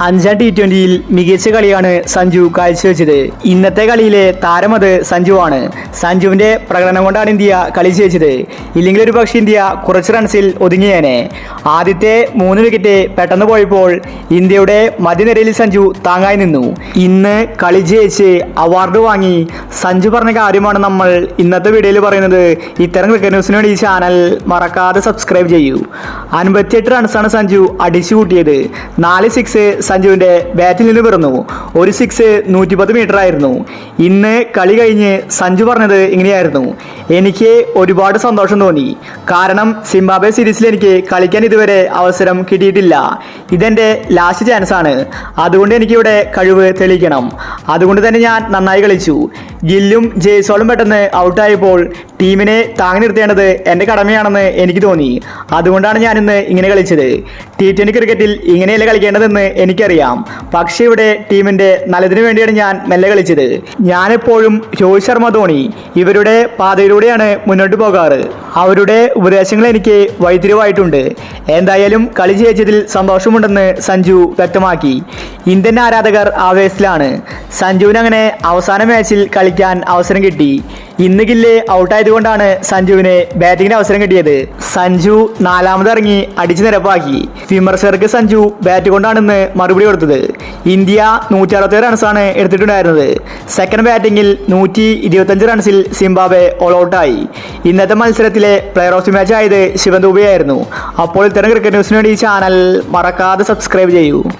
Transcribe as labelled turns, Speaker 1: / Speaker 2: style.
Speaker 1: അഞ്ചാം T20യിൽ മികച്ച കളിയാണ് സഞ്ജു കാഴ്ചവെച്ചത്. ഇന്നത്തെ കളിയിലെ താരമത് സഞ്ജുവാണ്. സഞ്ജുവിന്റെ പ്രകടനം കൊണ്ടാണ് ഇന്ത്യ കളി ജയിച്ചത്. ഇല്ലെങ്കിൽ ഒരു പക്ഷേ ഇന്ത്യ കുറച്ച് റൺസിൽ ഒതുങ്ങിയേനെ. ആദ്യത്തെ 3 വിക്കറ്റ് പെട്ടെന്ന് പോയപ്പോൾ ഇന്ത്യയുടെ മധ്യനിരയിൽ സഞ്ജു താങ്ങായി നിന്നു. ഇന്ന് കളി ജയിച്ച് അവാർഡ് വാങ്ങി സഞ്ജു പറഞ്ഞ കാര്യമാണ് നമ്മൾ ഇന്നത്തെ വീഡിയോയിൽ പറയുന്നത്. ഇത്തരം ക്രിക്കറ്റ് ന്യൂസിന് വേണ്ടി ഈ ചാനൽ മറക്കാതെ സബ്സ്ക്രൈബ് ചെയ്യൂ. 58 റൺസാണ് സഞ്ജു അടിച്ചു കൂട്ടിയത്. 4 സിക്സ് സഞ്ജുവിന്റെ ബാറ്റിൽ നിന്ന് പിറന്നു. ഒരു സിക്സ് 110 മീറ്റർ ആയിരുന്നു. ഇന്ന് കളി കഴിഞ്ഞ് സഞ്ജു പറഞ്ഞത് ഇങ്ങനെയായിരുന്നു: എനിക്ക് ഒരുപാട് സന്തോഷം തോന്നി. കാരണം സിംബാബ്വെ സീരീസിൽ എനിക്ക് കളിക്കാൻ ഇതുവരെ അവസരം കിട്ടിയിട്ടില്ല. ഇതെന്റെ ലാസ്റ്റ് ചാൻസ് ആണ്. അതുകൊണ്ട് എനിക്കിവിടെ കഴിവ് തെളിയിക്കണം. അതുകൊണ്ട് തന്നെ ഞാൻ നന്നായി കളിച്ചു. ഗില്ലും ജയ്സ്വാളും പെട്ടെന്ന് ഔട്ടായപ്പോൾ ടീമിനെ താങ്ങി നിർത്തേണ്ടത് എൻ്റെ കടമയാണെന്ന് എനിക്ക് തോന്നി. അതുകൊണ്ടാണ് ഞാൻ ഇന്ന് ഇങ്ങനെ കളിച്ചത്. T20 ക്രിക്കറ്റിൽ ഇങ്ങനെയല്ല കളിക്കേണ്ടതെന്ന് എനിക്കറിയാം. പക്ഷേ ഇവിടെ ടീമിൻ്റെ നല്ലതിനു വേണ്ടിയാണ് ഞാൻ മെല്ലെ കളിച്ചത്. ഞാനെപ്പോഴും രോഹിത് ശർമ്മ, ധോണി ഇവരുടെ പാതയിലൂടെയാണ് മുന്നോട്ട് പോകാറ്. അവരുടെ ഉപദേശങ്ങൾ എനിക്ക് വഴിത്തിരിവായിട്ടുണ്ട്. എന്തായാലും കളി ജയിച്ചതിൽ സന്തോഷമുണ്ടെന്ന് സഞ്ജു വ്യക്തമാക്കി. ഇന്ത്യൻ ആരാധകർ ആവേശത്തിലാണ്. സഞ്ജുവിന് അങ്ങനെ അവസാന മാച്ചിൽ കളിക്കാൻ അവസരം കിട്ടി. ഇന്ന് ഗില്ല് ഔട്ടായതുകൊണ്ടാണ് സഞ്ജുവിന് ബാറ്റിങ്ങിന് അവസരം കിട്ടിയത്. സഞ്ജു 4ാമത് ഇറങ്ങി അടിച്ചു നിരപ്പാക്കി. വിമർശകർക്ക് സഞ്ജു ബാറ്റ് കൊണ്ടാണ് ഇന്ന് മറുപടി കൊടുത്തത്. ഇന്ത്യ 167 റൺസാണ് എടുത്തിട്ടുണ്ടായിരുന്നത്. സെക്കൻഡ് ബാറ്റിംഗിൽ 125 റൺസിൽ സിംബാബ്വെ ഓൾ ഔട്ടായി. ഇന്നത്തെ മത്സരത്തിലെ പ്ലെയർ ഓഫ് ദി മാച്ച് ആയത് ശിവൻ ദുബെ ആയിരുന്നു. അപ്പോൾ ഇത്തരം ക്രിക്കറ്റ് ന്യൂസിന് വേണ്ടി ഈ ചാനൽ മറക്കാതെ സബ്സ്ക്രൈബ് ചെയ്യൂ.